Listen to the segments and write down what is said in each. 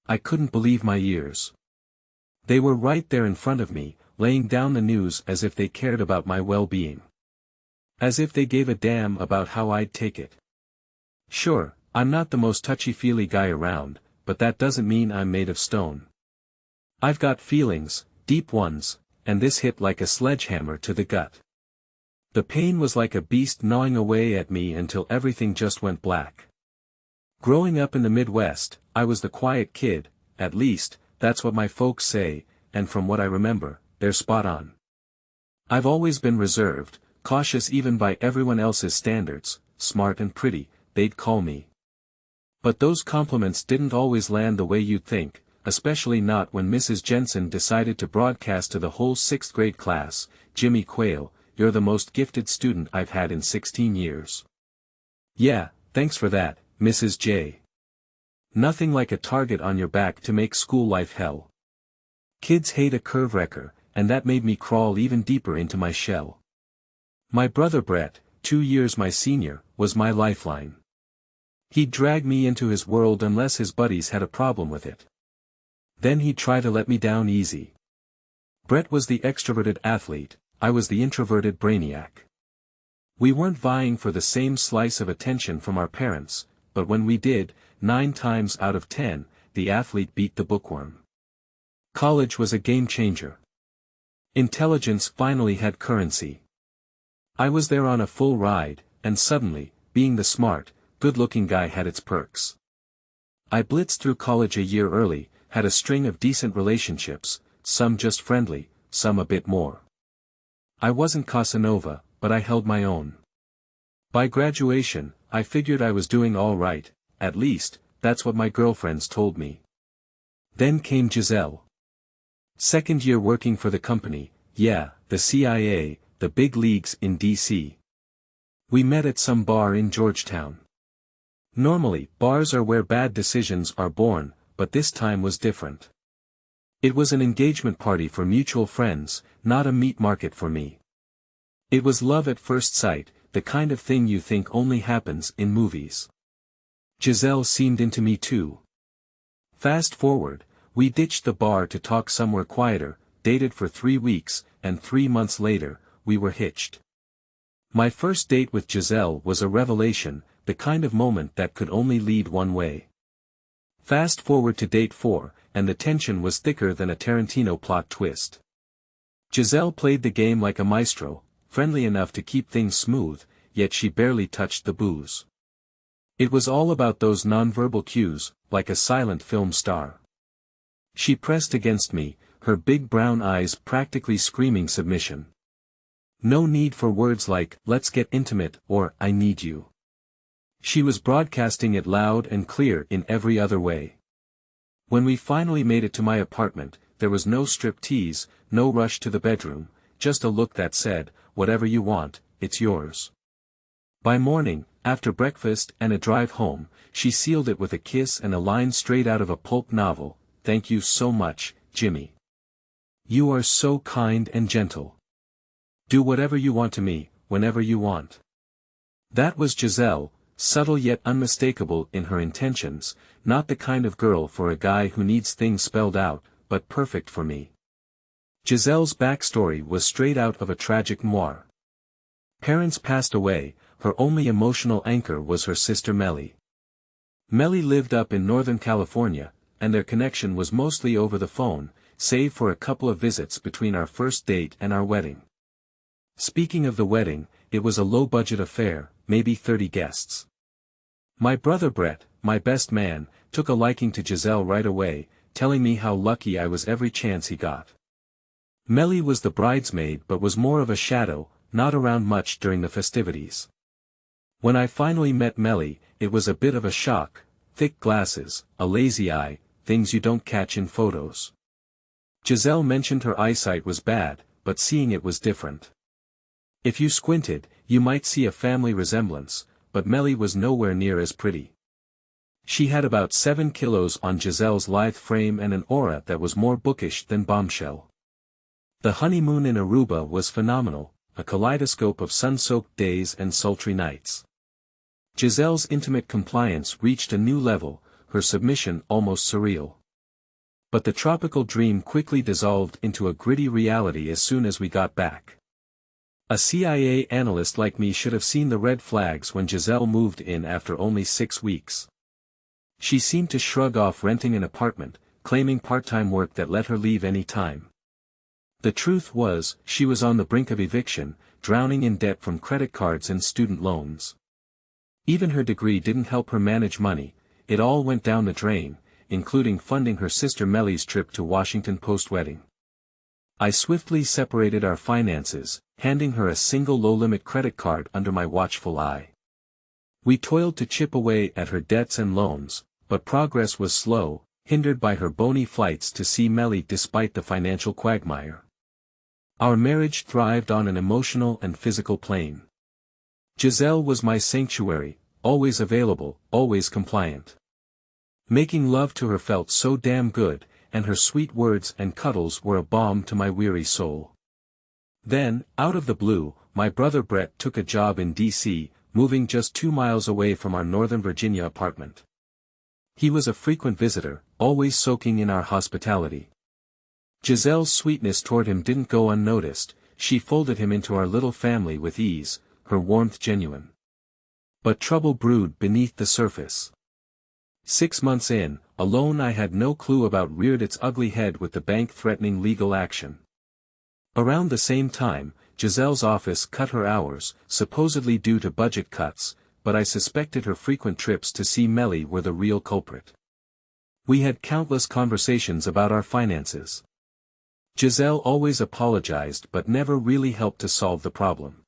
I couldn't believe my ears. They were right there in front of me, laying down the news as if they cared about my well-being. As if they gave a damn about how I'd take it. Sure, I'm not the most touchy-feely guy around, but that doesn't mean I'm made of stone. I've got feelings, deep ones, and this hit like a sledgehammer to the gut. The pain was like a beast gnawing away at me until everything just went black. Growing up in the Midwest, I was the quiet kid, at least, that's what my folks say, and from what I remember, they're spot on. I've always been reserved, cautious even by everyone else's standards, smart and pretty, they'd call me. But those compliments didn't always land the way you'd think, especially not when Mrs. Jensen decided to broadcast to the whole 6th grade class, "Jimmy Quayle, you're the most gifted student I've had in 16 years. Yeah, thanks for that, Mrs. J. Nothing like a target on your back to make school life hell. Kids hate a curve wrecker, and that made me crawl even deeper into my shell. My brother Brett, 2 years my senior, was my lifeline. He'd drag me into his world unless his buddies had a problem with it. Then he'd try to let me down easy. Brett was the extroverted athlete, I was the introverted brainiac. We weren't vying for the same slice of attention from our parents, but when we did, 9 times out of 10, the athlete beat the bookworm. College was a game changer. Intelligence finally had currency. I was there on a full ride, and suddenly, being the smart, good-looking guy had its perks. I blitzed through college a year early, had a string of decent relationships, some just friendly, some a bit more. I wasn't Casanova, but I held my own. By graduation, I figured I was doing all right, at least, that's what my girlfriends told me. Then came Giselle. 2nd year working for the company, yeah, the CIA, the big leagues in D.C. We met at some bar in Georgetown. Normally, bars are where bad decisions are born, but this time was different. It was an engagement party for mutual friends, not a meat market for me. It was love at first sight, the kind of thing you think only happens in movies. Giselle seemed into me too. Fast forward, we ditched the bar to talk somewhere quieter, dated for 3 weeks, and 3 months later, we were hitched. My first date with Giselle was a revelation, the kind of moment that could only lead one way. Fast forward to date 4, and the tension was thicker than a Tarantino plot twist. Giselle played the game like a maestro, friendly enough to keep things smooth, yet she barely touched the booze. It was all about those nonverbal cues, like a silent film star. She pressed against me, her big brown eyes practically screaming submission. No need for words like, "let's get intimate," or "I need you." She was broadcasting it loud and clear in every other way. When we finally made it to my apartment, there was no striptease, no rush to the bedroom, just a look that said, "Whatever you want, it's yours." By morning, after breakfast and a drive home, she sealed it with a kiss and a line straight out of a pulp novel, "Thank you so much, Jimmy. You are so kind and gentle. Do whatever you want to me, whenever you want." That was Giselle, subtle yet unmistakable in her intentions, not the kind of girl for a guy who needs things spelled out, but perfect for me. Giselle's backstory was straight out of a tragic memoir. Parents passed away, her only emotional anchor was her sister Melly. Melly lived up in Northern California, and their connection was mostly over the phone, save for a couple of visits between our first date and our wedding. Speaking of the wedding, it was a low-budget affair, maybe 30 guests. My brother Brett, my best man, took a liking to Giselle right away, telling me how lucky I was every chance he got. Melly was the bridesmaid but was more of a shadow, not around much during the festivities. When I finally met Melly, it was a bit of a shock, thick glasses, a lazy eye, things you don't catch in photos. Giselle mentioned her eyesight was bad, but seeing it was different. If you squinted, you might see a family resemblance, but Melly was nowhere near as pretty. She had about 7 kilos on Giselle's lithe frame and an aura that was more bookish than bombshell. The honeymoon in Aruba was phenomenal, a kaleidoscope of sun-soaked days and sultry nights. Giselle's intimate compliance reached a new level, her submission almost surreal. But the tropical dream quickly dissolved into a gritty reality as soon as we got back. A CIA analyst like me should have seen the red flags when Giselle moved in after only 6 weeks. She seemed to shrug off renting an apartment, claiming part-time work that let her leave any time. The truth was, she was on the brink of eviction, drowning in debt from credit cards and student loans. Even her degree didn't help her manage money, it all went down the drain, including funding her sister Mellie's trip to Washington post-wedding. I swiftly separated our finances, handing her a single low-limit credit card under my watchful eye. We toiled to chip away at her debts and loans, but progress was slow, hindered by her bony flights to see Mellie despite the financial quagmire. Our marriage thrived on an emotional and physical plane. Giselle was my sanctuary, always available, always compliant. Making love to her felt so damn good, and her sweet words and cuddles were a balm to my weary soul. Then, out of the blue, my brother Brett took a job in D.C., moving just 2 miles away from our Northern Virginia apartment. He was a frequent visitor, always soaking in our hospitality. Giselle's sweetness toward him didn't go unnoticed, she folded him into our little family with ease, her warmth genuine. But trouble brewed beneath the surface. 6 months in, a loan I had no clue about reared its ugly head with the bank threatening legal action. Around the same time, Giselle's office cut her hours, supposedly due to budget cuts, but I suspected her frequent trips to see Mellie were the real culprit. We had countless conversations about our finances. Giselle always apologized but never really helped to solve the problem.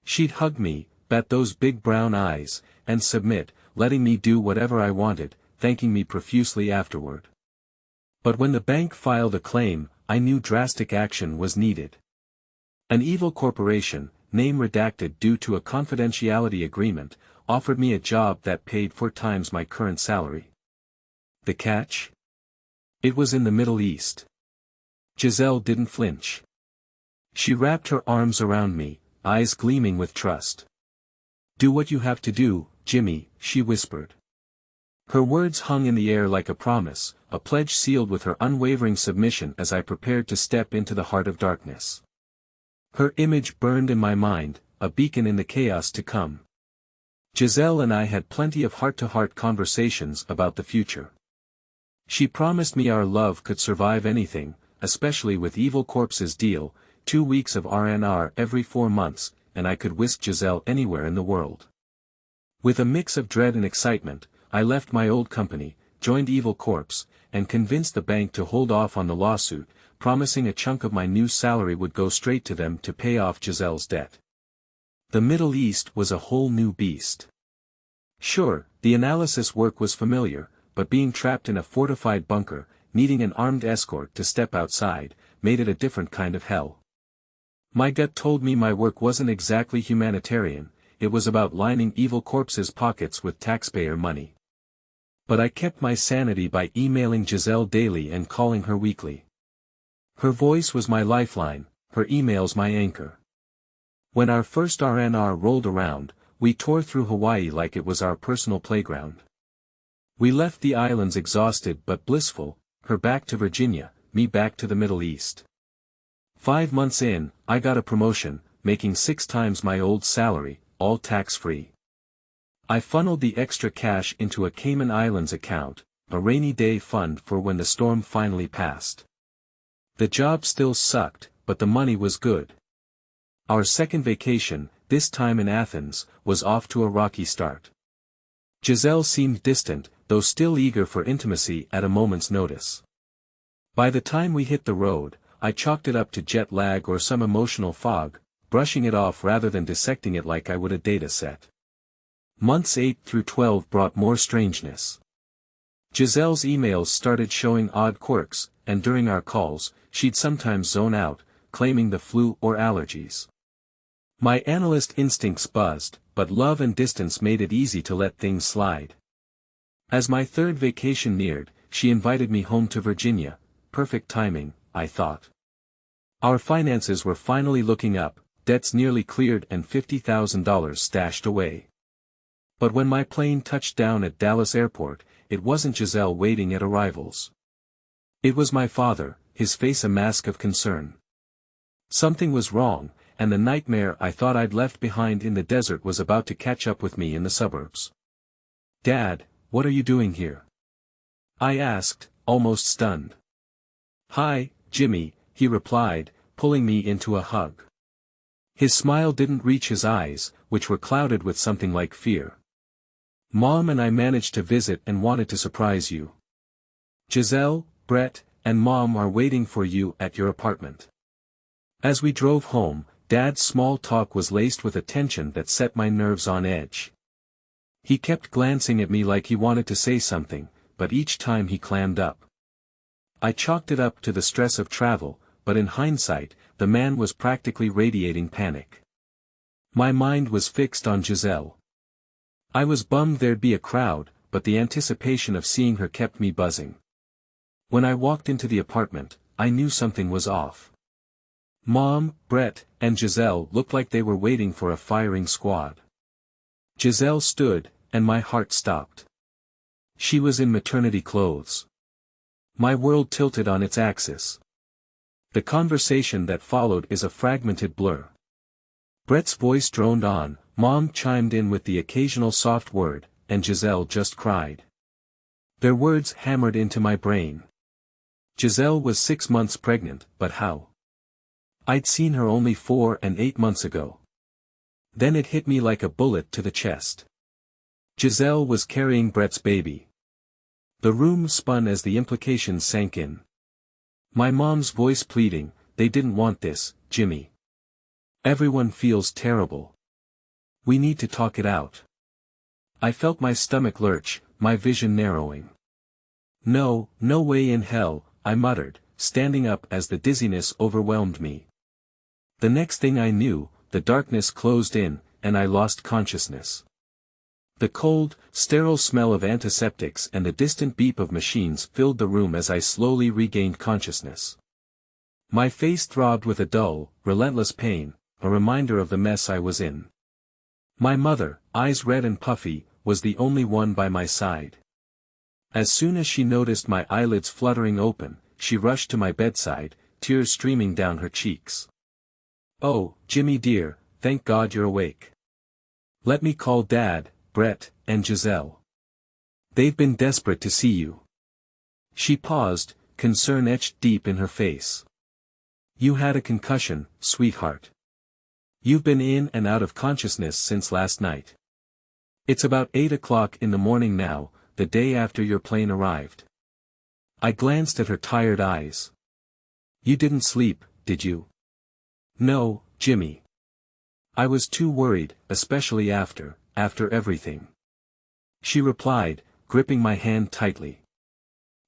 She'd hug me, bat those big brown eyes, and submit, letting me do whatever I wanted, thanking me profusely afterward. But when the bank filed a claim, I knew drastic action was needed. An evil corporation, name redacted due to a confidentiality agreement, offered me a job that paid 4 times my current salary. The catch? It was in the Middle East. Giselle didn't flinch. She wrapped her arms around me, eyes gleaming with trust. "Do what you have to do, Jimmy," she whispered. Her words hung in the air like a promise, a pledge sealed with her unwavering submission as I prepared to step into the heart of darkness. Her image burned in my mind, a beacon in the chaos to come. Giselle and I had plenty of heart-to-heart conversations about the future. She promised me our love could survive anything, especially with Evil Corpse's deal, 2 weeks of R&R every 4 months, and I could whisk Giselle anywhere in the world. With a mix of dread and excitement, I left my old company, joined Evil Corpse, and convinced the bank to hold off on the lawsuit, promising a chunk of my new salary would go straight to them to pay off Giselle's debt. The Middle East was a whole new beast. Sure, the analysis work was familiar, but being trapped in a fortified bunker, needing an armed escort to step outside, made it a different kind of hell. My gut told me my work wasn't exactly humanitarian, it was about lining Evil Corpse's pockets with taxpayer money. But I kept my sanity by emailing Giselle daily and calling her weekly. Her voice was my lifeline, her emails my anchor. When our first R&R rolled around, we tore through Hawaii like it was our personal playground. We left the islands exhausted but blissful, her back to Virginia, me back to the Middle East. 5 months in, I got a promotion, making 6 times my old salary, all tax-free. I funneled the extra cash into a Cayman Islands account, a rainy day fund for when the storm finally passed. The job still sucked, but the money was good. Our second vacation, this time in Athens, was off to a rocky start. Giselle seemed distant, though still eager for intimacy at a moment's notice. By the time we hit the road, I chalked it up to jet lag or some emotional fog, brushing it off rather than dissecting it like I would a data set. Months 8 through 12 brought more strangeness. Giselle's emails started showing odd quirks, and during our calls, she'd sometimes zone out, claiming the flu or allergies. My analyst instincts buzzed, but love and distance made it easy to let things slide. As my third vacation neared, she invited me home to Virginia, perfect timing, I thought. Our finances were finally looking up, debts nearly cleared and $50,000 stashed away. But when my plane touched down at Dallas Airport, it wasn't Giselle waiting at arrivals. It was my father, his face a mask of concern. Something was wrong, and the nightmare I thought I'd left behind in the desert was about to catch up with me in the suburbs. "Dad, what are you doing here?" I asked, almost stunned. "Hi, Jimmy," he replied, pulling me into a hug. His smile didn't reach his eyes, which were clouded with something like fear. "Mom and I managed to visit and wanted to surprise you. Giselle, Brett, and Mom are waiting for you at your apartment." As we drove home, Dad's small talk was laced with a tension that set my nerves on edge. He kept glancing at me like he wanted to say something, but each time he clammed up. I chalked it up to the stress of travel, but in hindsight, the man was practically radiating panic. My mind was fixed on Giselle. I was bummed there'd be a crowd, but the anticipation of seeing her kept me buzzing. When I walked into the apartment, I knew something was off. Mom, Brett, and Giselle looked like they were waiting for a firing squad. Giselle stood, and my heart stopped. She was in maternity clothes. My world tilted on its axis. The conversation that followed is a fragmented blur. Brett's voice droned on, Mom chimed in with the occasional soft word, and Giselle just cried. Their words hammered into my brain. Giselle was 6 months pregnant, but how? I'd seen her only 4 and 8 months ago. Then it hit me like a bullet to the chest. Giselle was carrying Brett's baby. The room spun as the implications sank in. My mom's voice pleading, "They didn't want this, Jimmy. Everyone feels terrible. We need to talk it out." I felt my stomach lurch, my vision narrowing. "No, no way in hell," I muttered, standing up as the dizziness overwhelmed me. The next thing I knew, the darkness closed in, and I lost consciousness. The cold, sterile smell of antiseptics and the distant beep of machines filled the room as I slowly regained consciousness. My face throbbed with a dull, relentless pain, a reminder of the mess I was in. My mother, eyes red and puffy, was the only one by my side. As soon as she noticed my eyelids fluttering open, she rushed to my bedside, tears streaming down her cheeks. "Oh, Jimmy dear, thank God you're awake. Let me call Dad, Brett, and Giselle. They've been desperate to see you." She paused, concern etched deep in her face. "You had a concussion, sweetheart. You've been in and out of consciousness since last night. It's about 8 o'clock in the morning now, the day after your plane arrived." I glanced at her tired eyes. "You didn't sleep, did you?" "No, Jimmy. I was too worried, especially after everything." She replied, gripping my hand tightly.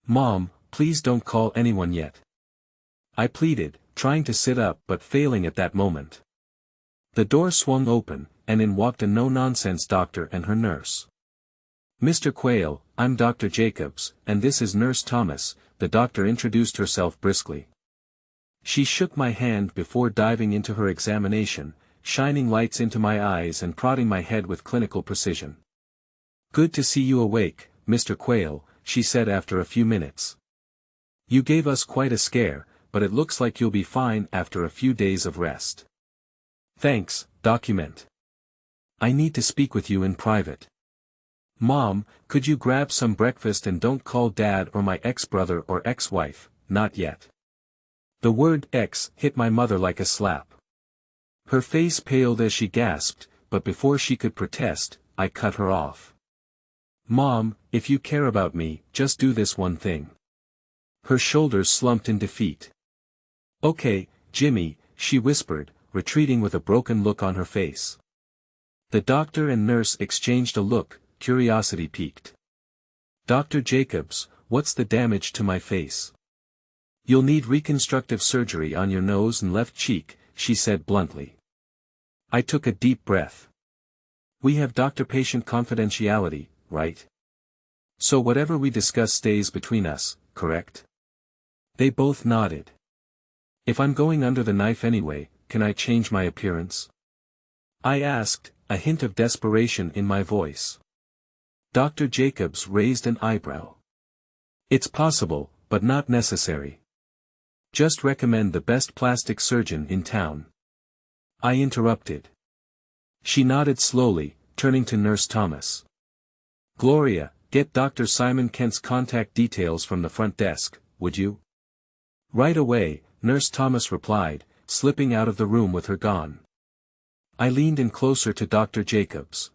"Mom, please don't call anyone yet." I pleaded, trying to sit up but failing at that moment. The door swung open, and in walked a no-nonsense doctor and her nurse. "Mr. Quayle, I'm Dr. Jacobs, and this is Nurse Thomas," the doctor introduced herself briskly. She shook my hand before diving into her examination, shining lights into my eyes and prodding my head with clinical precision. "Good to see you awake, Mr. Quayle," she said after a few minutes. "You gave us quite a scare, but it looks like you'll be fine after a few days of rest." "Thanks, document. I need to speak with you in private." "Mom, could you grab some breakfast and don't call Dad or my ex-brother or ex-wife, not yet." The word ex hit my mother like a slap. Her face paled as she gasped, but before she could protest, I cut her off. "Mom, if you care about me, just do this one thing." Her shoulders slumped in defeat. "Okay, Jimmy," she whispered, retreating with a broken look on her face. The doctor and nurse exchanged a look, curiosity piqued. "Dr. Jacobs, what's the damage to my face?" "You'll need reconstructive surgery on your nose and left cheek," she said bluntly. I took a deep breath. "We have doctor-patient confidentiality, right? So whatever we discuss stays between us, correct?" They both nodded. "If I'm going under the knife anyway, can I change my appearance?" I asked, a hint of desperation in my voice. Dr. Jacobs raised an eyebrow. "It's possible, but not necessary. Just recommend the best plastic surgeon in town. I interrupted. She nodded slowly, turning to Nurse Thomas. Gloria, get Dr. Simon Kent's contact details from the front desk, would you? Right away, Nurse Thomas replied, slipping out of the room with her gone. I leaned in closer to Dr. Jacobs.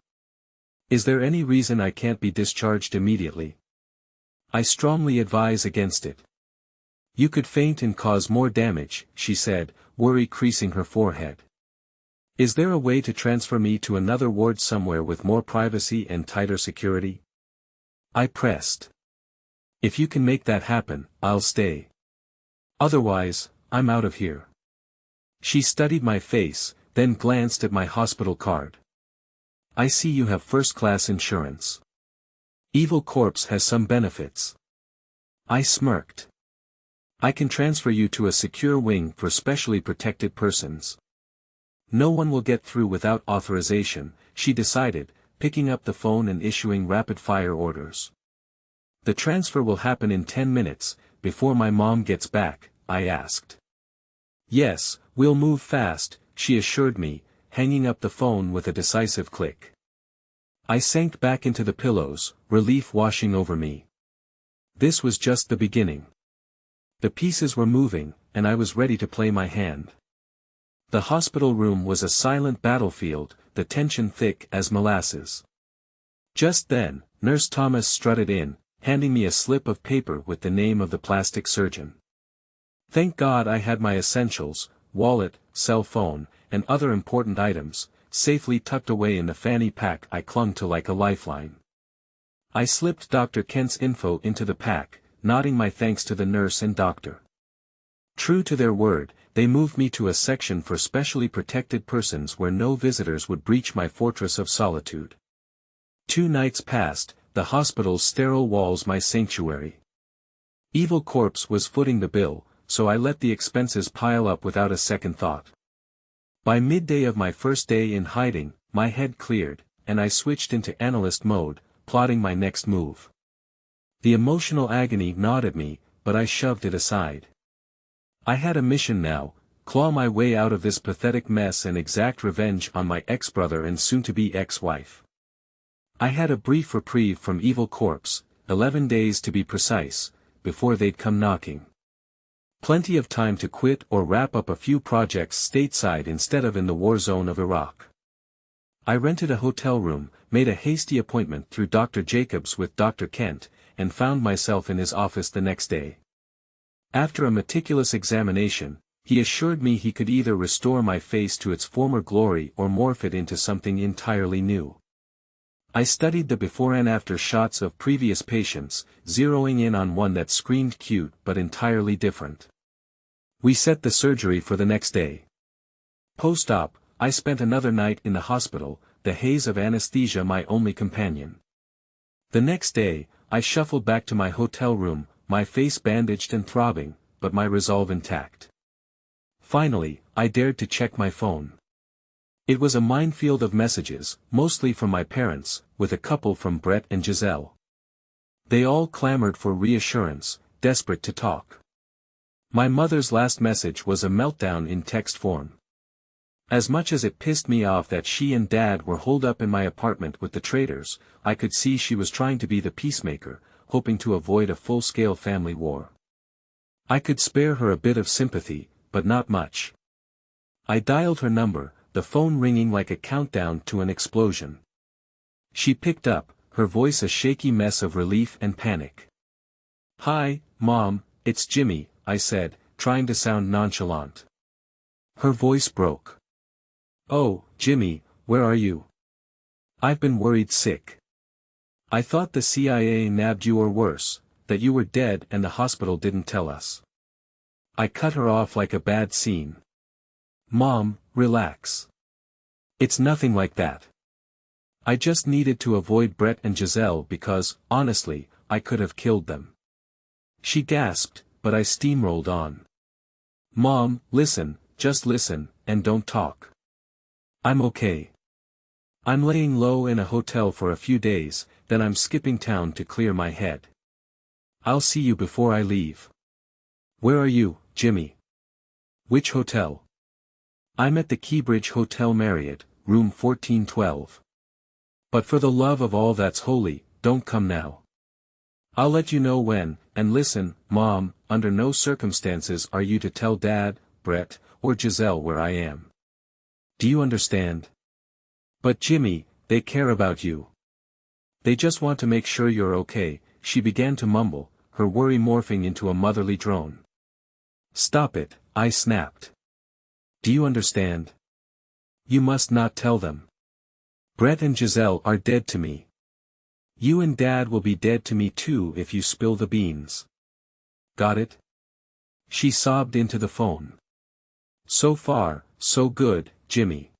Is there any reason I can't be discharged immediately? I strongly advise against it. You could faint and cause more damage, she said, worry creasing her forehead. Is there a way to transfer me to another ward somewhere with more privacy and tighter security? I pressed. If you can make that happen, I'll stay. Otherwise, I'm out of here. She studied my face, then glanced at my hospital card. I see you have first-class insurance. Evil Corpse has some benefits. I smirked. I can transfer you to a secure wing for specially protected persons. No one will get through without authorization, she decided, picking up the phone and issuing rapid-fire orders. The transfer will happen in 10 minutes, before my mom gets back, I asked. Yes, we'll move fast, she assured me, hanging up the phone with a decisive click. I sank back into the pillows, relief washing over me. This was just the beginning. The pieces were moving, and I was ready to play my hand. The hospital room was a silent battlefield, the tension thick as molasses. Just then, Nurse Thomas strutted in, handing me a slip of paper with the name of the plastic surgeon. Thank God I had my essentials, wallet, cell phone, and other important items, safely tucked away in the fanny pack I clung to like a lifeline. I slipped Dr. Kent's info into the pack, nodding my thanks to the nurse and doctor. True to their word, they moved me to a section for specially protected persons where no visitors would breach my fortress of solitude. 2 nights passed, the hospital's sterile walls my sanctuary. Evil Corpse was footing the bill, so I let the expenses pile up without a second thought. By midday of my first day in hiding, my head cleared, and I switched into analyst mode, plotting my next move. The emotional agony gnawed at me, but I shoved it aside. I had a mission now, claw my way out of this pathetic mess and exact revenge on my ex-brother and soon-to-be ex-wife. I had a brief reprieve from Evil Corpse, 11 days to be precise, before they'd come knocking. Plenty of time to quit or wrap up a few projects stateside instead of in the war zone of Iraq. I rented a hotel room, made a hasty appointment through Dr. Jacobs with Dr. Kent, and found myself in his office the next day. After a meticulous examination, he assured me he could either restore my face to its former glory or morph it into something entirely new. I studied the before and after shots of previous patients, zeroing in on one that screamed cute but entirely different. We set the surgery for the next day. Post-op, I spent another night in the hospital, the haze of anesthesia my only companion. The next day, I shuffled back to my hotel room, my face bandaged and throbbing, but my resolve intact. Finally, I dared to check my phone. It was a minefield of messages, mostly from my parents, with a couple from Brett and Giselle. They all clamored for reassurance, desperate to talk. My mother's last message was a meltdown in text form. As much as it pissed me off that she and Dad were holed up in my apartment with the traitors, I could see she was trying to be the peacemaker, hoping to avoid a full-scale family war. I could spare her a bit of sympathy, but not much. I dialed her number, the phone ringing like a countdown to an explosion. She picked up, her voice a shaky mess of relief and panic. "Hi, Mom, it's Jimmy," I said, trying to sound nonchalant. Her voice broke. "Oh, Jimmy, where are you? I've been worried sick. I thought the CIA nabbed you or worse, that you were dead and the hospital didn't tell us." I cut her off like a bad scene. "Mom, relax. It's nothing like that. I just needed to avoid Brett and Giselle because, honestly, I could have killed them." She gasped, but I steamrolled on. "Mom, listen, just listen, and don't talk. I'm okay. I'm laying low in a hotel for a few days, then I'm skipping town to clear my head. I'll see you before I leave. Where are you, Jimmy? Which hotel? I'm at the Keybridge Hotel Marriott, room 1412. But for the love of all that's holy, don't come now. I'll let you know when, and listen, Mom, under no circumstances are you to tell Dad, Brett, or Giselle where I am. Do you understand? But Jimmy, they care about you. They just want to make sure you're okay, she began to mumble, her worry morphing into a motherly drone. Stop it, I snapped. Do you understand? You must not tell them. Brett and Giselle are dead to me. You and Dad will be dead to me too if you spill the beans. Got it? She sobbed into the phone. So far, so good, Jimmy.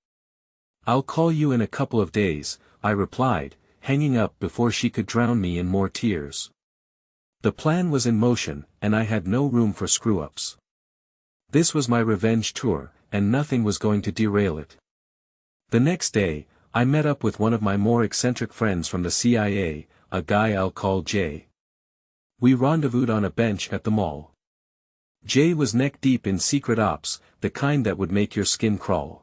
I'll call you in a couple of days, I replied, hanging up before she could drown me in more tears. The plan was in motion, and I had no room for screw-ups. This was my revenge tour, and nothing was going to derail it. The next day, I met up with one of my more eccentric friends from the CIA, a guy I'll call Jay. We rendezvoused on a bench at the mall. Jay was neck-deep in secret ops, the kind that would make your skin crawl.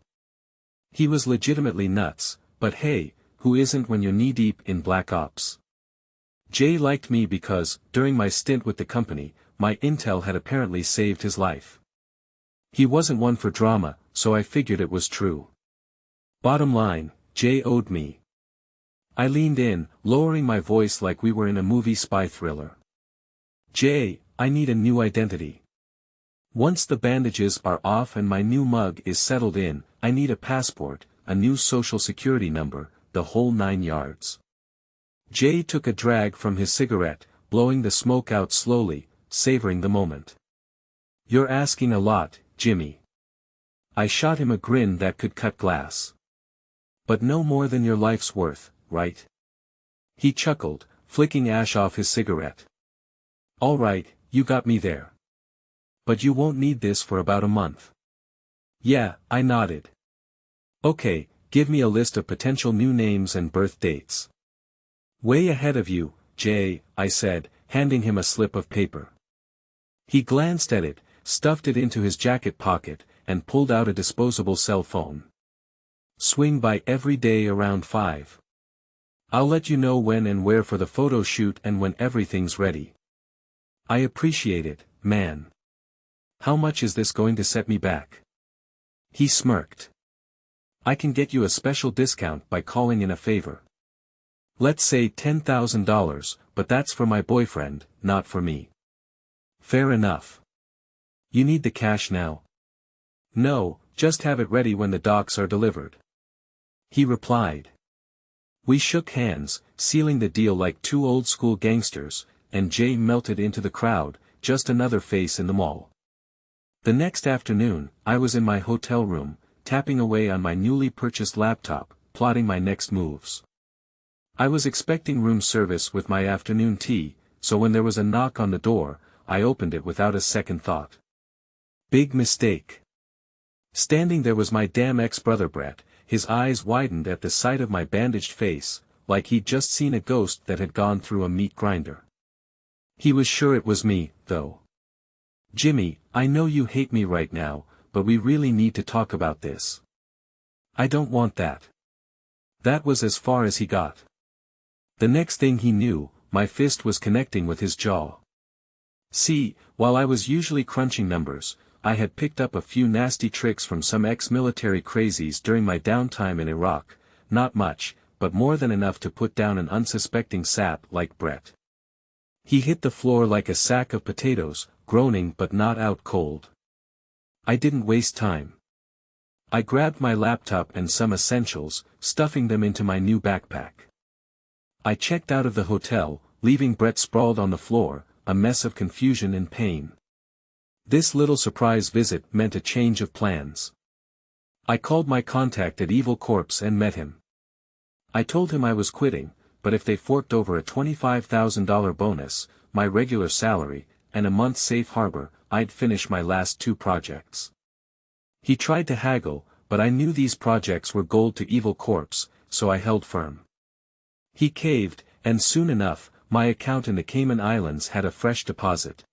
He was legitimately nuts, but hey, who isn't when you're knee-deep in black ops? Jay liked me because, during my stint with the company, my intel had apparently saved his life. He wasn't one for drama, so I figured it was true. Bottom line, Jay owed me. I leaned in, lowering my voice like we were in a movie spy thriller. Jay, I need a new identity. Once the bandages are off and my new mug is settled in, I need a passport, a new social security number, the whole 9 yards. Jay took a drag from his cigarette, blowing the smoke out slowly, savoring the moment. You're asking a lot, Jimmy. I shot him a grin that could cut glass. But no more than your life's worth, right? He chuckled, flicking ash off his cigarette. All right, you got me there. But you won't need this for about a month. Yeah, I nodded. Okay, give me a list of potential new names and birth dates. Way ahead of you, Jay, I said, handing him a slip of paper. He glanced at it, stuffed it into his jacket pocket, and pulled out a disposable cell phone. Swing by every day around 5. I'll let you know when and where for the photo shoot and when everything's ready. I appreciate it, man. How much is this going to set me back? He smirked. I can get you a special discount by calling in a favor. Let's say $10,000, but that's for my boyfriend, not for me. Fair enough. You need the cash now? No, just have it ready when the docs are delivered. He replied. We shook hands, sealing the deal like two old-school gangsters, and Jay melted into the crowd, just another face in the mall. The next afternoon, I was in my hotel room, tapping away on my newly purchased laptop, plotting my next moves. I was expecting room service with my afternoon tea, so when there was a knock on the door, I opened it without a second thought. Big mistake. Standing there was my damn ex-brother Brett, his eyes widened at the sight of my bandaged face, like he'd just seen a ghost that had gone through a meat grinder. He was sure it was me, though. Jimmy, I know you hate me right now, but we really need to talk about this. I don't want that. That was as far as he got. The next thing he knew, my fist was connecting with his jaw. See, while I was usually crunching numbers, I had picked up a few nasty tricks from some ex-military crazies during my downtime in Iraq, not much, but more than enough to put down an unsuspecting sap like Brett. He hit the floor like a sack of potatoes, groaning but not out cold. I didn't waste time. I grabbed my laptop and some essentials, stuffing them into my new backpack. I checked out of the hotel, leaving Brett sprawled on the floor, a mess of confusion and pain. This little surprise visit meant a change of plans. I called my contact at Evil Corpse and met him. I told him I was quitting, but if they forked over a $25,000 bonus, my regular salary, and a month's safe harbor, I'd finish my last 2 projects. He tried to haggle, but I knew these projects were gold to Evil Corpse, so I held firm. He caved, and soon enough, My account in the Cayman Islands had a fresh deposit.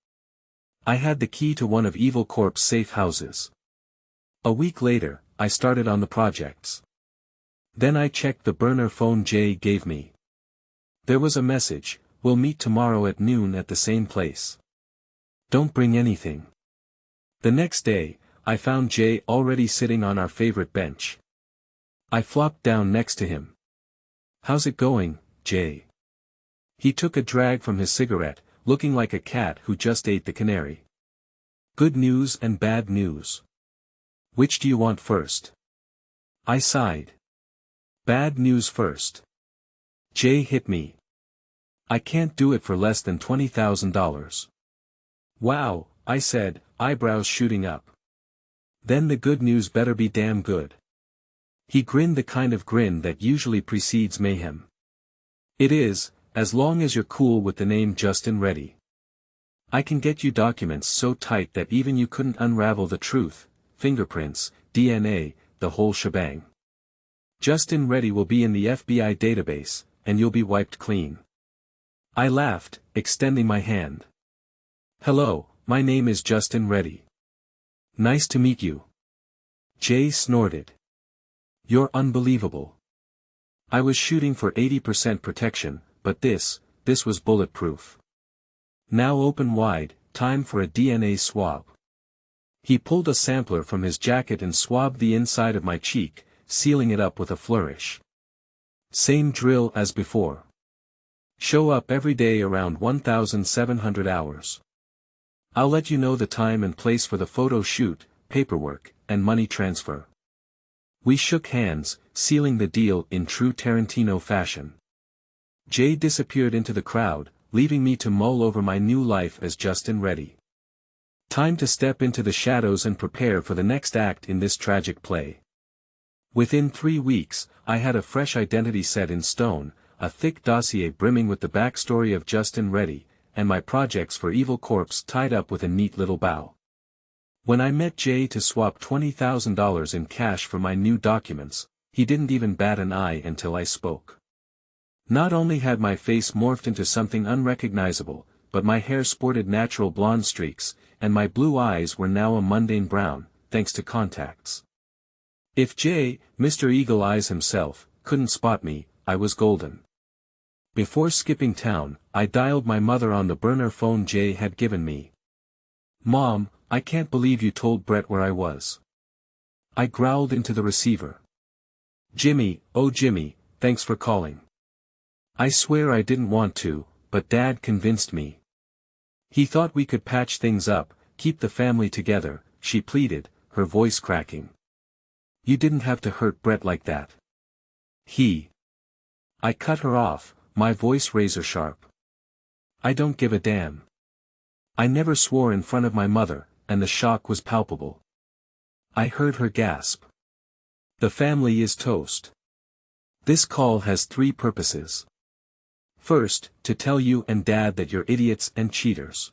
I had the key to one of Evil Corp's safe houses. A week later, I started on the projects. Then I checked the burner phone Jay gave me. There was a message: "We'll meet tomorrow at noon at the same place. Don't bring anything." The next day, I found Jay already sitting on our favorite bench. I flopped down next to him. "How's it going, Jay?" He took a drag from his cigarette, looking like a cat who just ate the canary. "Good news and bad news. Which do you want first?" I sighed. "Bad news first." Jay hit me. "I can't do it for less than $20,000. "Wow," I said, eyebrows shooting up. "Then the good news better be damn good." He grinned the kind of grin that usually precedes mayhem. "It is, as long as you're cool with the name Justin Reddy. I can get you documents so tight that even you couldn't unravel the truth, fingerprints, DNA, the whole shebang. Justin Reddy will be in the FBI database, and you'll be wiped clean." I laughed, extending my hand. "Hello, my name is Justin Reddy. Nice to meet you." Jay snorted. "You're unbelievable. I was shooting for 80% protection, but this was bulletproof. Now open wide, time for a DNA swab." He pulled a sampler from his jacket and swabbed the inside of my cheek, sealing it up with a flourish. "Same drill as before. Show up every day around 1700 hours. I'll let you know the time and place for the photo shoot, paperwork, and money transfer." We shook hands, sealing the deal in true Tarantino fashion. Jay disappeared into the crowd, leaving me to mull over my new life as Justin Reddy. Time to step into the shadows and prepare for the next act in this tragic play. Within 3 weeks, I had a fresh identity set in stone, a thick dossier brimming with the backstory of Justin Reddy, and my projects for Evil Corpse tied up with a neat little bow. When I met Jay to swap $20,000 in cash for my new documents, he didn't even bat an eye until I spoke. Not only had my face morphed into something unrecognizable, but my hair sported natural blonde streaks, and my blue eyes were now a mundane brown, thanks to contacts. If Jay, Mr. Eagle Eyes himself, couldn't spot me, I was golden. Before skipping town, I dialed my mother on the burner phone Jay had given me. "Mom, I can't believe you told Brett where I was." I growled into the receiver. "Jimmy, oh Jimmy, thanks for calling. I swear I didn't want to, but Dad convinced me. He thought we could patch things up, keep the family together," she pleaded, her voice cracking. "You didn't have to hurt Brett like that. I cut her off, my voice razor sharp. "I don't give a damn." I never swore in front of my mother, and the shock was palpable. I heard her gasp. "The family is toast. This call has 3 purposes. First, to tell you and Dad that you're idiots and cheaters.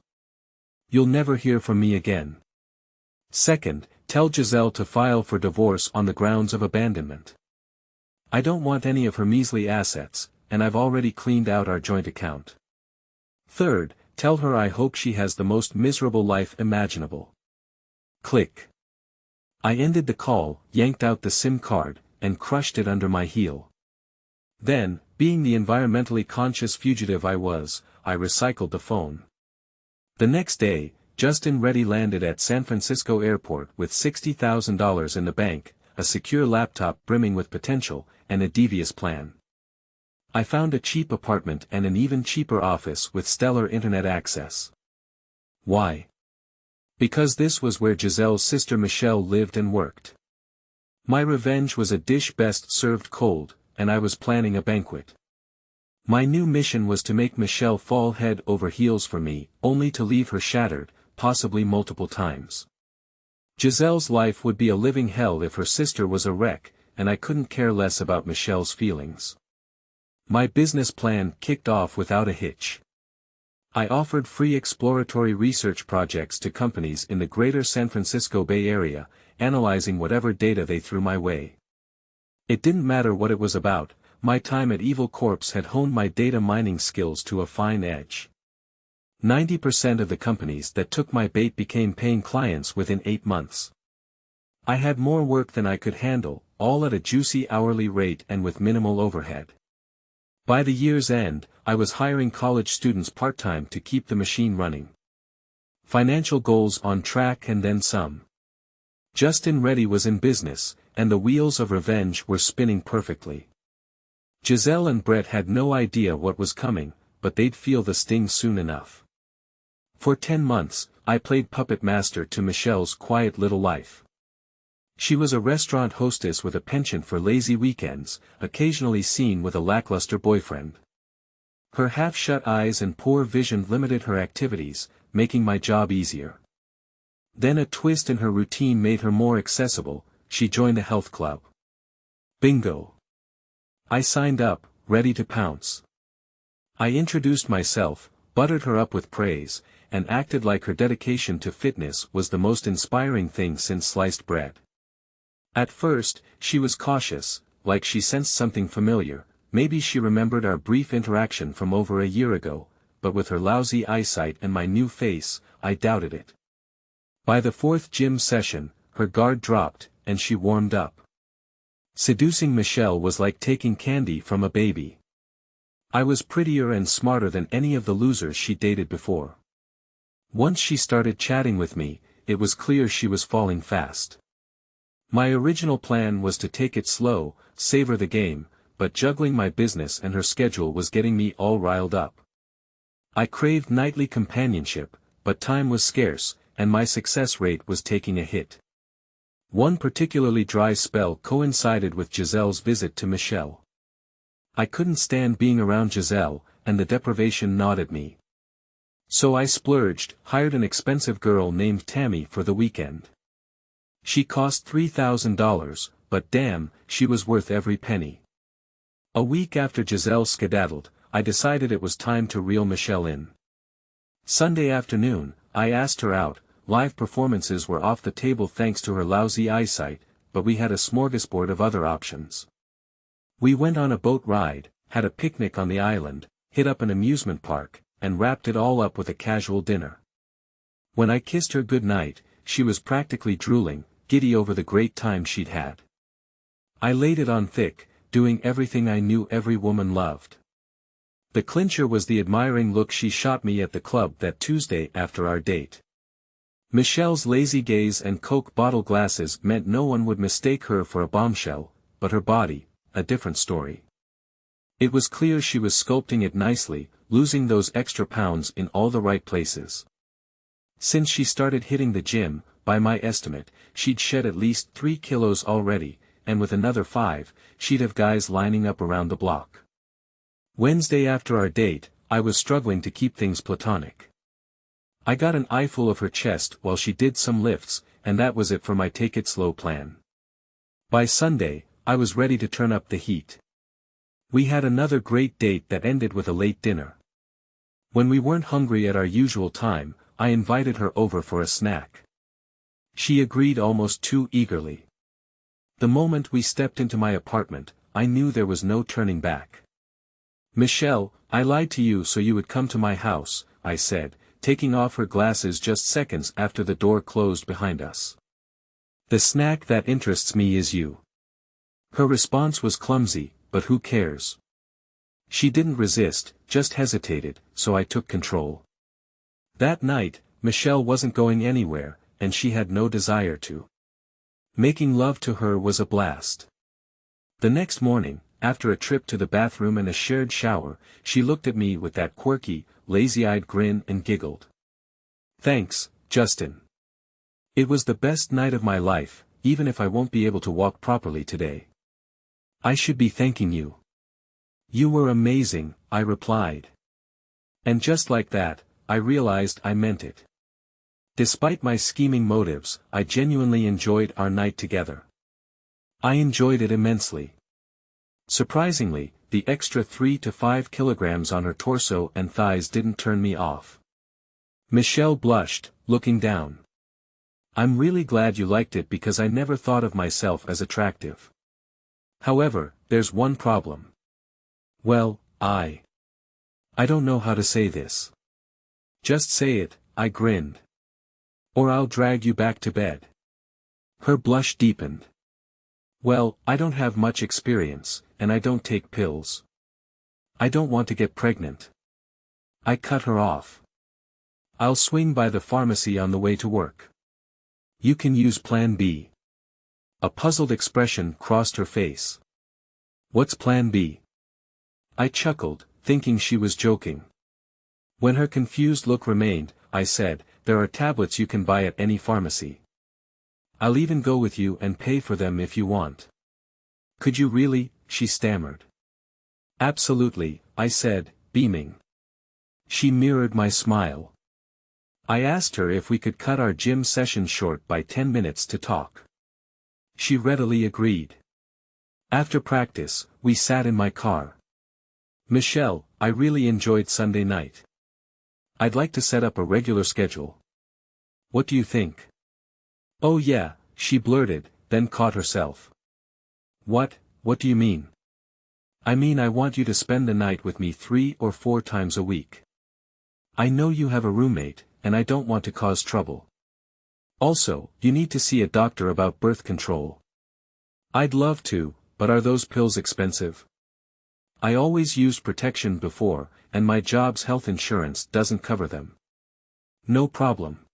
You'll never hear from me again. Second, tell Giselle to file for divorce on the grounds of abandonment. I don't want any of her measly assets, and I've already cleaned out our joint account. Third, tell her I hope she has the most miserable life imaginable." Click. I ended the call, yanked out the SIM card, and crushed it under my heel. Then, being the environmentally conscious fugitive I was, I recycled the phone. The next day, Justin Reddy landed at San Francisco Airport with $60,000 in the bank, a secure laptop brimming with potential, and a devious plan. I found a cheap apartment and an even cheaper office with stellar internet access. Why? Because this was where Giselle's sister Michelle lived and worked. My revenge was a dish best served cold, and I was planning a banquet. My new mission was to make Michelle fall head over heels for me, only to leave her shattered, possibly multiple times. Giselle's life would be a living hell if her sister was a wreck, and I couldn't care less about Michelle's feelings. My business plan kicked off without a hitch. I offered free exploratory research projects to companies in the greater San Francisco Bay Area, analyzing whatever data they threw my way. It didn't matter what it was about, my time at Evil Corpse had honed my data mining skills to a fine edge. 90% of the companies that took my bait became paying clients within 8 months. I had more work than I could handle, all at a juicy hourly rate and with minimal overhead. By the year's end, I was hiring college students part-time to keep the machine running. Financial goals on track and then some. Justin Reddy was in business, and the wheels of revenge were spinning perfectly. Giselle and Brett had no idea what was coming, but they'd feel the sting soon enough. For 10 months, I played puppet master to Michelle's quiet little life. She was a restaurant hostess with a penchant for lazy weekends, occasionally seen with a lackluster boyfriend. Her half-shut eyes and poor vision limited her activities, making my job easier. Then a twist in her routine made her more accessible. She joined a health club. Bingo! I signed up, ready to pounce. I introduced myself, buttered her up with praise, and acted like her dedication to fitness was the most inspiring thing since sliced bread. At first, she was cautious, like she sensed something familiar. Maybe she remembered our brief interaction from over a year ago, but with her lousy eyesight and my new face, I doubted it. By the 4th gym session, her guard dropped, and she warmed up. Seducing Michelle was like taking candy from a baby. I was prettier and smarter than any of the losers she dated before. Once she started chatting with me, it was clear she was falling fast. My original plan was to take it slow, savor the game, but juggling my business and her schedule was getting me all riled up. I craved nightly companionship, but time was scarce, and my success rate was taking a hit. One particularly dry spell coincided with Giselle's visit to Michelle. I couldn't stand being around Giselle, and the deprivation gnawed at me. So I splurged, hired an expensive girl named Tammy for the weekend. She cost $3,000, but damn, she was worth every penny. A week after Giselle skedaddled, I decided it was time to reel Michelle in. Sunday afternoon, I asked her out. Live performances were off the table thanks to her lousy eyesight, but we had a smorgasbord of other options. We went on a boat ride, had a picnic on the island, hit up an amusement park, and wrapped it all up with a casual dinner. When I kissed her goodnight, she was practically drooling, giddy over the great time she'd had. I laid it on thick, doing everything I knew every woman loved. The clincher was the admiring look she shot me at the club that Tuesday after our date. Michelle's lazy gaze and Coke bottle glasses meant no one would mistake her for a bombshell, but her body, a different story. It was clear she was sculpting it nicely, losing those extra pounds in all the right places. Since she started hitting the gym, by my estimate, she'd shed at least 3 kilos already, and with another 5, she'd have guys lining up around the block. Wednesday after our date, I was struggling to keep things platonic. I got an eyeful of her chest while she did some lifts, and that was it for my take it slow plan. By Sunday, I was ready to turn up the heat. We had another great date that ended with a late dinner. When we weren't hungry at our usual time, I invited her over for a snack. She agreed almost too eagerly. The moment we stepped into my apartment, I knew there was no turning back. "Michelle, I lied to you so you would come to my house," I said, taking off her glasses just seconds after the door closed behind us. "The snack that interests me is you." Her response was clumsy, but who cares? She didn't resist, just hesitated, so I took control. That night, Michelle wasn't going anywhere, and she had no desire to. Making love to her was a blast. The next morning, after a trip to the bathroom and a shared shower, she looked at me with that quirky, lazy-eyed grin and giggled. "Thanks, Justin. It was the best night of my life, even if I won't be able to walk properly today." "I should be thanking you." "You were amazing," I replied. And just like that, I realized I meant it. Despite my scheming motives, I genuinely enjoyed our night together. I enjoyed it immensely. Surprisingly, the extra 3 to 5 kilograms on her torso and thighs didn't turn me off. Michelle blushed, looking down. "I'm really glad you liked it because I never thought of myself as attractive. However, there's one problem. Well, I don't know how to say this. Just say it, I grinned. Or I'll drag you back to bed. Her blush deepened. Well, I don't have much experience, and I don't take pills. I don't want to get pregnant. I cut her off. I'll swing by the pharmacy on the way to work. You can use Plan B. A puzzled expression crossed her face. What's Plan B? I chuckled, thinking she was joking. When her confused look remained, I said, there are tablets you can buy at any pharmacy. I'll even go with you and pay for them if you want. Could you really? She stammered. Absolutely, I said, beaming. She mirrored my smile. I asked her if we could cut our gym session short by 10 minutes to talk. She readily agreed. After practice, we sat in my car. Michelle, I really enjoyed Sunday night. I'd like to set up a regular schedule. What do you think? Oh yeah, she blurted, then caught herself. What do you mean? I mean I want you to spend the night with me 3 or 4 times a week. I know you have a roommate, and I don't want to cause trouble. Also, you need to see a doctor about birth control. I'd love to, but are those pills expensive? I always used protection before, and my job's health insurance doesn't cover them. No problem.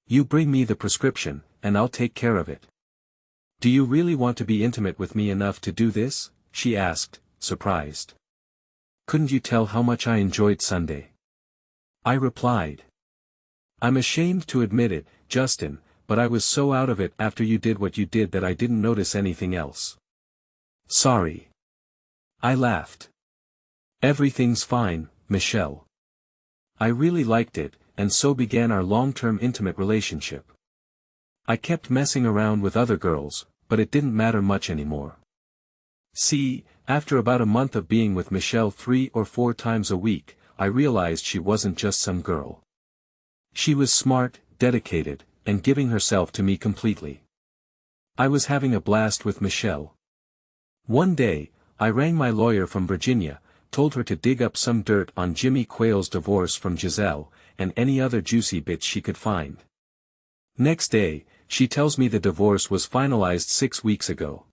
You bring me the prescription, and I'll take care of it. Do you really want to be intimate with me enough to do this? She asked, surprised. Couldn't you tell how much I enjoyed Sunday? I replied. I'm ashamed to admit it, Justin, but I was so out of it after you did what you did that I didn't notice anything else. Sorry. I laughed. Everything's fine, Michelle. I really liked it, and so began our long-term intimate relationship. I kept messing around with other girls, but it didn't matter much anymore. See, after about a month of being with Michelle 3 or 4 times a week, I realized she wasn't just some girl. She was smart, dedicated, and giving herself to me completely. I was having a blast with Michelle. One day, I rang my lawyer from Virginia, told her to dig up some dirt on Jimmy Quayle's divorce from Giselle, and any other juicy bits she could find. Next day, she tells me the divorce was finalized 6 weeks ago.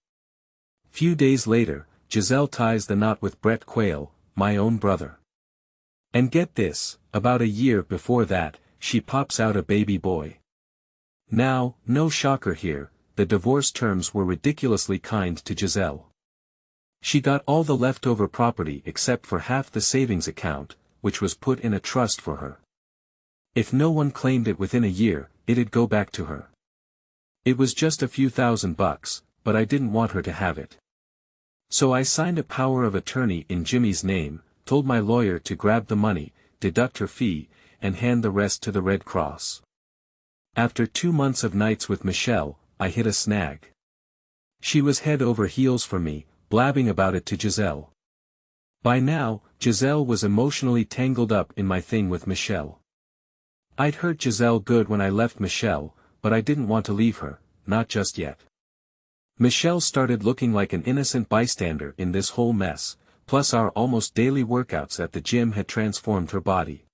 Few days later, Giselle ties the knot with Brett Quayle, my own brother. And get this, about a year before that, she pops out a baby boy. Now, no shocker here, the divorce terms were ridiculously kind to Giselle. She got all the leftover property except for half the savings account, which was put in a trust for her. If no one claimed it within a year, it'd go back to her. It was just a few $1,000, but I didn't want her to have it. So I signed a power of attorney in Jimmy's name, told my lawyer to grab the money, deduct her fee, and hand the rest to the Red Cross. After 2 months of nights with Michelle, I hit a snag. She was head over heels for me, blabbing about it to Giselle. By now, Giselle was emotionally tangled up in my thing with Michelle. I'd hurt Giselle good when I left Michelle, but I didn't want to leave her, not just yet. Michelle started looking like an innocent bystander in this whole mess, plus our almost daily workouts at the gym had transformed her body.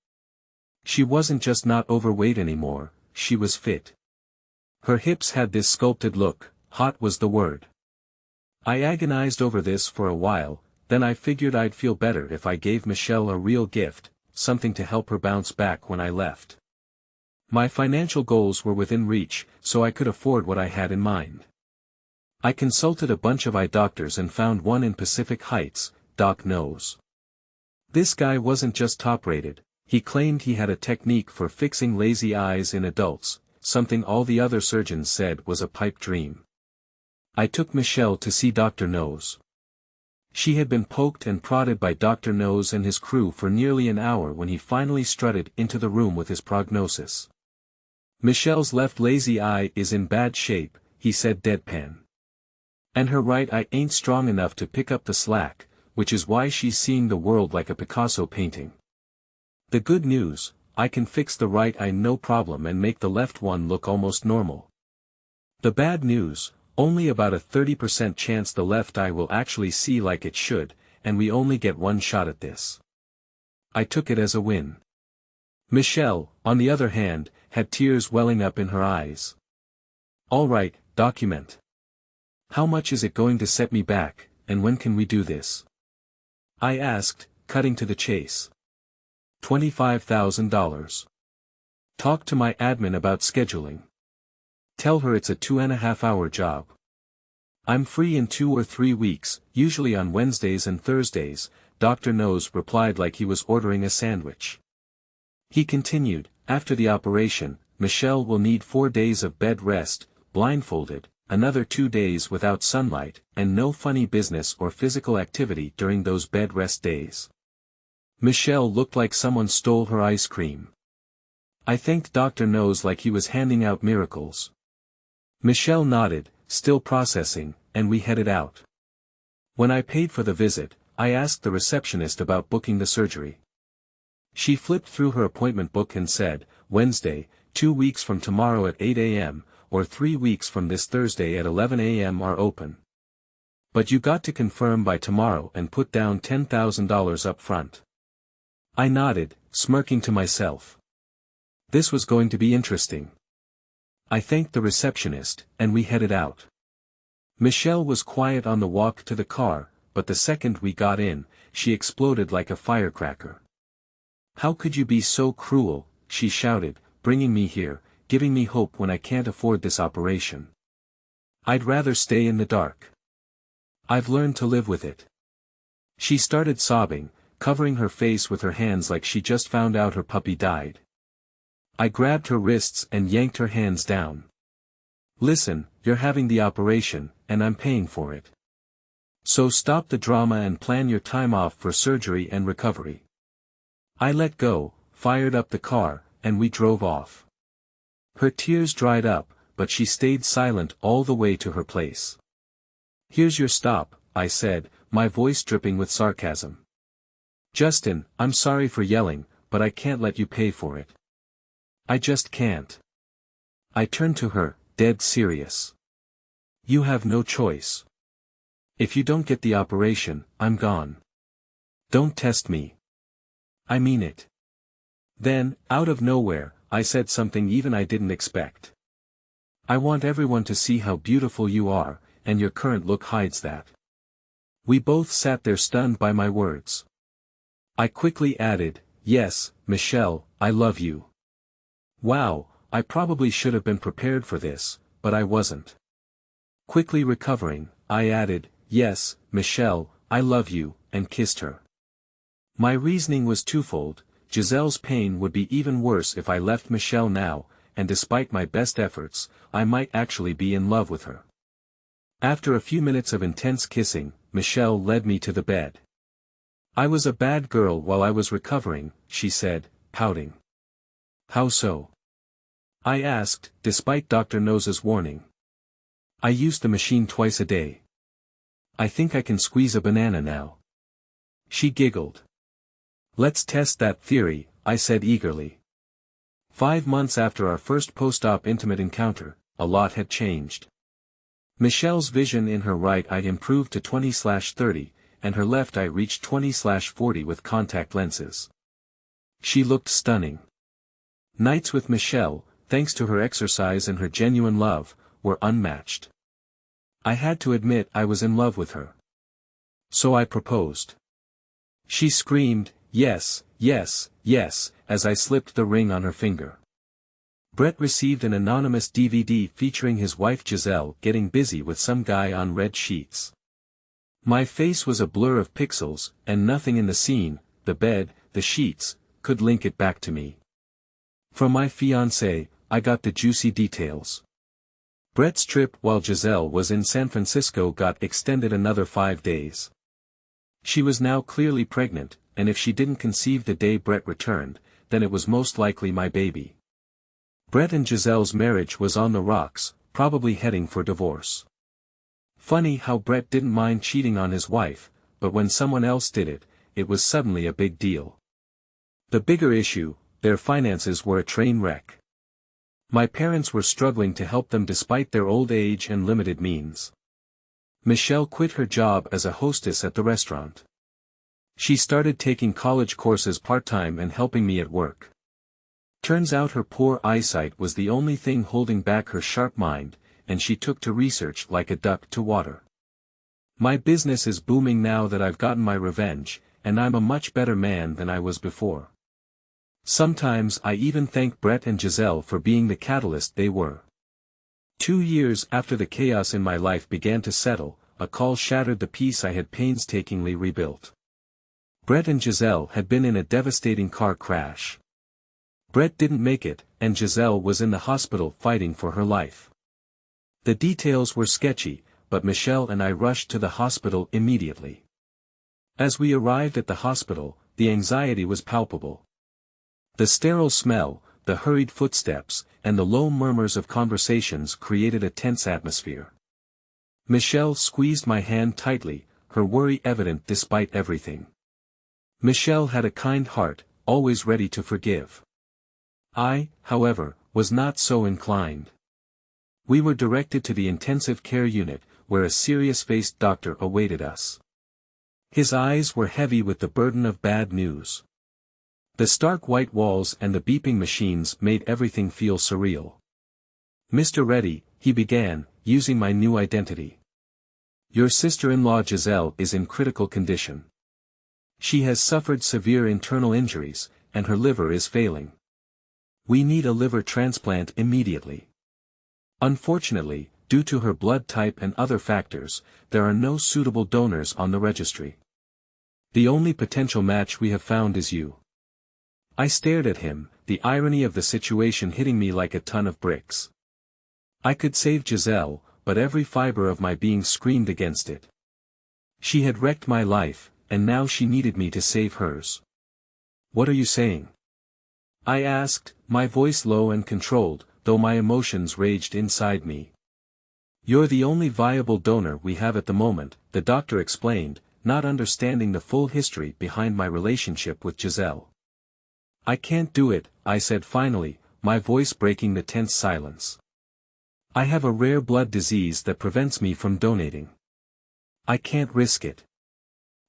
She wasn't just not overweight anymore, she was fit. Her hips had this sculpted look, hot was the word. I agonized over this for a while, then I figured I'd feel better if I gave Michelle a real gift, something to help her bounce back when I left. My financial goals were within reach, so I could afford what I had in mind. I consulted a bunch of eye doctors and found one in Pacific Heights, Doc Knows. This guy wasn't just top-rated, he claimed he had a technique for fixing lazy eyes in adults, something all the other surgeons said was a pipe dream. I took Michelle to see Dr. Knows. She had been poked and prodded by Dr. Knows and his crew for nearly an hour when he finally strutted into the room with his prognosis. Michelle's left lazy eye is in bad shape, he said deadpan. And her right eye ain't strong enough to pick up the slack, which is why she's seeing the world like a Picasso painting. The good news, I can fix the right eye no problem and make the left one look almost normal. The bad news, only about a 30% chance the left eye will actually see like it should, and we only get one shot at this. I took it as a win. Michelle, on the other hand, had tears welling up in her eyes. All right, document. How much is it going to set me back, and when can we do this? I asked, cutting to the chase. $25,000. Talk to my admin about scheduling. Tell her it's a 2.5-hour job. I'm free in 2 or 3 weeks, usually on Wednesdays and Thursdays, Dr. Nose replied like he was ordering a sandwich. He continued, after the operation, Michelle will need 4 days of bed rest, blindfolded, another 2 days without sunlight, and no funny business or physical activity during those bed rest days. Michelle looked like someone stole her ice cream. I thanked Dr. Nose like he was handing out miracles. Michelle nodded, still processing, and we headed out. When I paid for the visit, I asked the receptionist about booking the surgery. She flipped through her appointment book and said, Wednesday, 2 weeks from tomorrow at 8 a.m., or 3 weeks from this Thursday at 11 a.m. are open. But you got to confirm by tomorrow and put down $10,000 up front. I nodded, smirking to myself. This was going to be interesting. I thanked the receptionist, and we headed out. Michelle was quiet on the walk to the car, but the second we got in, she exploded like a firecracker. How could you be so cruel, she shouted, bringing me here, giving me hope when I can't afford this operation. I'd rather stay in the dark. I've learned to live with it. She started sobbing, covering her face with her hands like she just found out her puppy died. I grabbed her wrists and yanked her hands down. Listen, you're having the operation, and I'm paying for it. So stop the drama and plan your time off for surgery and recovery. I let go, fired up the car, and we drove off. Her tears dried up, but she stayed silent all the way to her place. Here's your stop, I said, my voice dripping with sarcasm. Justin, I'm sorry for yelling, but I can't let you pay for it. I just can't. I turned to her, dead serious. You have no choice. If you don't get the operation, I'm gone. Don't test me. I mean it. Then, out of nowhere, I said something even I didn't expect. I want everyone to see how beautiful you are, and your current look hides that. We both sat there stunned by my words. I quickly added, yes, Michelle, I love you. Wow, I probably should have been prepared for this, but I wasn't. Quickly recovering, I added, yes, Michelle, I love you, and kissed her. My reasoning was twofold. Giselle's pain would be even worse if I left Michelle now, and despite my best efforts, I might actually be in love with her. After a few minutes of intense kissing, Michelle led me to the bed. I was a bad girl while I was recovering, she said, pouting. How so? I asked, despite Dr. Nose's warning. I use the machine twice a day. I think I can squeeze a banana now. She giggled. Let's test that theory, I said eagerly. 5 months after our first post-op intimate encounter, a lot had changed. Michelle's vision in her right eye improved to 20/30, and her left eye reached 20/40 with contact lenses. She looked stunning. Nights with Michelle, thanks to her exercise and her genuine love, were unmatched. I had to admit I was in love with her. So I proposed. She screamed, yes, yes, yes, as I slipped the ring on her finger. Brett received an anonymous DVD featuring his wife Giselle getting busy with some guy on red sheets. My face was a blur of pixels, and nothing in the scene, the bed, the sheets, could link it back to me. From my fiancée, I got the juicy details. Brett's trip while Giselle was in San Francisco got extended another 5 days. She was now clearly pregnant, and if she didn't conceive the day Brett returned, then it was most likely my baby. Brett and Giselle's marriage was on the rocks, probably heading for divorce. Funny how Brett didn't mind cheating on his wife, but when someone else did it, it was suddenly a big deal. The bigger issue, their finances were a train wreck. My parents were struggling to help them despite their old age and limited means. Michelle quit her job as a hostess at the restaurant. She started taking college courses part-time and helping me at work. Turns out her poor eyesight was the only thing holding back her sharp mind, and she took to research like a duck to water. My business is booming now that I've gotten my revenge, and I'm a much better man than I was before. Sometimes I even thank Brett and Giselle for being the catalyst they were. 2 years after the chaos in my life began to settle, a call shattered the peace I had painstakingly rebuilt. Brett and Giselle had been in a devastating car crash. Brett didn't make it, and Giselle was in the hospital fighting for her life. The details were sketchy, but Michelle and I rushed to the hospital immediately. As we arrived at the hospital, the anxiety was palpable. The sterile smell, the hurried footsteps, and the low murmurs of conversations created a tense atmosphere. Michelle squeezed my hand tightly, her worry evident despite everything. Michelle had a kind heart, always ready to forgive. I, however, was not so inclined. We were directed to the intensive care unit, where a serious-faced doctor awaited us. His eyes were heavy with the burden of bad news. The stark white walls and the beeping machines made everything feel surreal. "Mr. Reddy," he began, using my new identity. "Your sister-in-law Giselle is in critical condition. She has suffered severe internal injuries, and her liver is failing. We need a liver transplant immediately. Unfortunately, due to her blood type and other factors, there are no suitable donors on the registry. The only potential match we have found is you." I stared at him, the irony of the situation hitting me like a ton of bricks. I could save Giselle, but every fiber of my being screamed against it. She had wrecked my life, and now she needed me to save hers. "What are you saying?" I asked, my voice low and controlled, though my emotions raged inside me. "You're the only viable donor we have at the moment," the doctor explained, not understanding the full history behind my relationship with Giselle. "I can't do it," I said finally, my voice breaking the tense silence. "I have a rare blood disease that prevents me from donating. I can't risk it."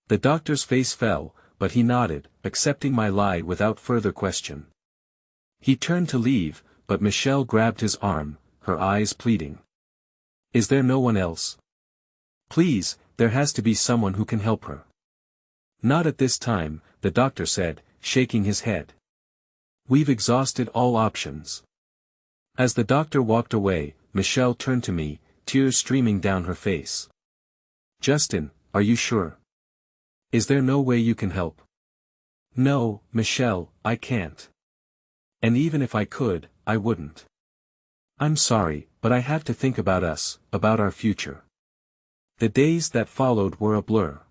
The doctor's face fell, but he nodded, accepting my lie without further question. He turned to leave, but Michelle grabbed his arm, her eyes pleading. "Is there no one else? Please, there has to be someone who can help her." "Not at this time," the doctor said, shaking his head. "We've exhausted all options." As the doctor walked away, Michelle turned to me, tears streaming down her face. "Justin, are you sure? Is there no way you can help?" "No, Michelle, I can't. And even if I could, I wouldn't. I'm sorry, but I have to think about us, about our future." The days that followed were a blur.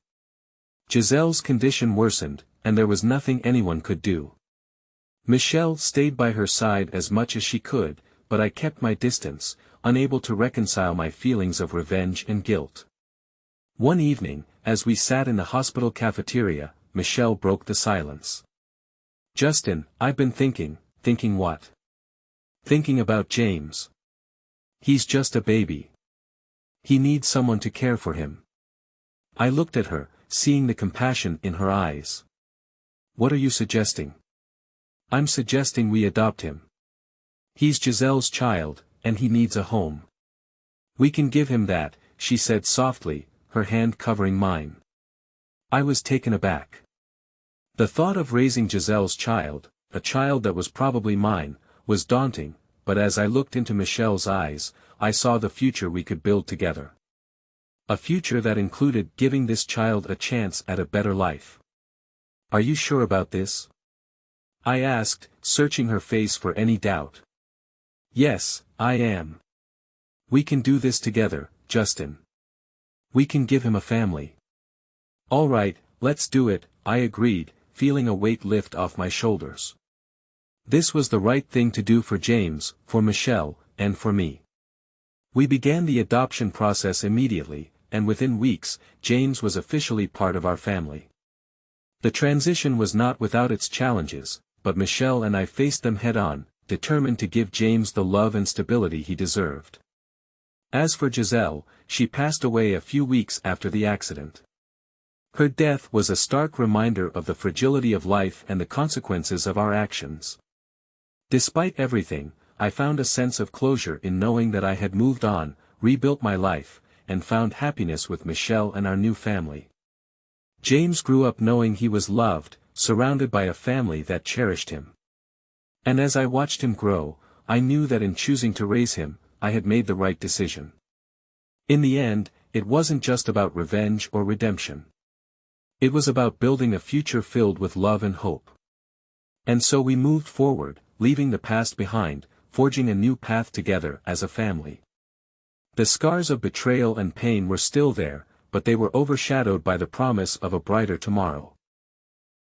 Giselle's condition worsened, and there was nothing anyone could do. Michelle stayed by her side as much as she could, but I kept my distance, unable to reconcile my feelings of revenge and guilt. One evening, as we sat in the hospital cafeteria, Michelle broke the silence. "Justin, I've been thinking." "Thinking what?" "Thinking about James. He's just a baby. He needs someone to care for him." I looked at her, seeing the compassion in her eyes. "What are you suggesting?" "I'm suggesting we adopt him. He's Giselle's child, and he needs a home. We can give him that," she said softly, her hand covering mine. I was taken aback. The thought of raising Giselle's child, a child that was probably mine, was daunting, but as I looked into Michelle's eyes, I saw the future we could build together. A future that included giving this child a chance at a better life. "Are you sure about this?" I asked, searching her face for any doubt. "Yes, I am. We can do this together, Justin. We can give him a family." "All right, let's do it," I agreed, feeling a weight lift off my shoulders. This was the right thing to do for James, for Michelle, and for me. We began the adoption process immediately, and within weeks, James was officially part of our family. The transition was not without its challenges, but Michelle and I faced them head-on, determined to give James the love and stability he deserved. As for Giselle, she passed away a few weeks after the accident. Her death was a stark reminder of the fragility of life and the consequences of our actions. Despite everything, I found a sense of closure in knowing that I had moved on, rebuilt my life, and found happiness with Michelle and our new family. James grew up knowing he was loved, surrounded by a family that cherished him. And as I watched him grow, I knew that in choosing to raise him, I had made the right decision. In the end, it wasn't just about revenge or redemption. It was about building a future filled with love and hope. And so we moved forward, leaving the past behind, forging a new path together as a family. The scars of betrayal and pain were still there, but they were overshadowed by the promise of a brighter tomorrow.